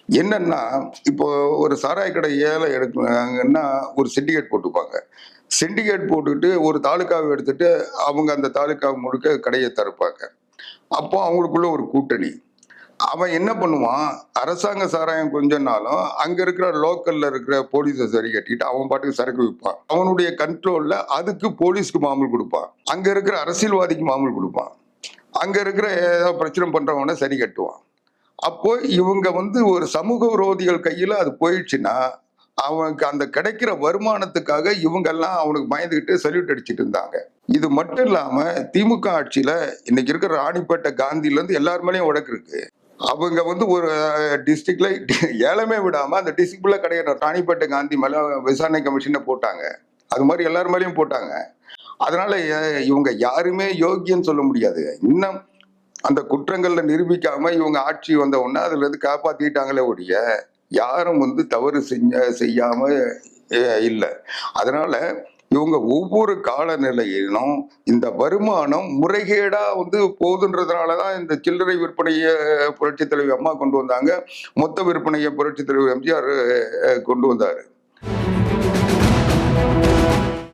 என்னன்னா, இப்போ ஒரு சாராய கடை ஏல எடுக்குறாங்கன்னா, ஒரு சிண்டிகேட் போட்டுப்பாங்க. சிண்டிகேட் போட்டுட்டு ஒரு தாலுகாவ எடுத்துட்டு, அவங்க அந்த தாலுகா முழுக்க கடைய திறப்பாங்க. அப்போ அவங்களுக்குள்ள ஒரு கூட்டணி. அவன் என்ன பண்ணுவான், அரசாங்க சாராயம் கொஞ்சம்னாலும், அங்க இருக்கிற லோக்கல்ல இருக்கிற போலீஸ சரி கட்டிட்டு, அவன் பாட்டுக்கு சரக்கு விப்பான். அவனுடைய கண்ட்ரோல்ல அதுக்கு போலீஸ்க்கு மாமூல் குடுப்பான். அங்க இருக்கிற அரசியல்வாதிக்கு மாமூல் குடுப்பான். அங்க இருக்கிற ஏதாவது பிரச்சனை பண்றவன சரி கட்டுவான். அப்போ இவங்க ஒரு சமூக விரோதிகள் கையில அது போயிடுச்சுன்னா, அவனுக்கு அந்த கிடைக்கிற வருமானத்துக்காக இவங்கெல்லாம் அவனுக்கு பயந்துகிட்டு சல்யூட் அடிச்சுட்டு இருந்தாங்க. இது மட்டும் இல்லாம திமுக ஆட்சியில இன்னைக்கு இருக்கிற ராணிப்பேட்டை காந்தில இருந்து எல்லார் மேலயும் வழக்கு இருக்கு. அவங்க ஒரு டிஸ்ட்ரிக்ட்ல ஏலமே விடாம அந்த டிஸ்ட்ரிக்ட்ல கிடைக்கிற ராணிப்பேட்டை காந்தி மேல விசாரணை கமிஷன போட்டாங்க. அது மாதிரி எல்லார் மேலயும் போட்டாங்க. அதனால இவங்க யாருமே யோக்கியன்னு சொல்ல முடியாது. இன்னும் அந்த குற்றங்கள்ல நிரூபிக்காம இவங்க ஆட்சி வந்த உடனே அதுல இருந்து காப்பாத்திட்டாங்களே ஒழிய யாரும் தவறு செய்யாம இல்ல. அதனால இவங்க ஒவ்வொரு காலநிலையிலும் இந்த வருமானம் முறைகேடா போகுதுன்றதுனாலதான் இந்த சில்லறை விற்பனைய புரட்சி தலைவி அம்மா கொண்டு வந்தாங்க. மொத்த விற்பனையை புரட்சி தலைவர் எம்ஜிஆர் கொண்டு வந்தாரு.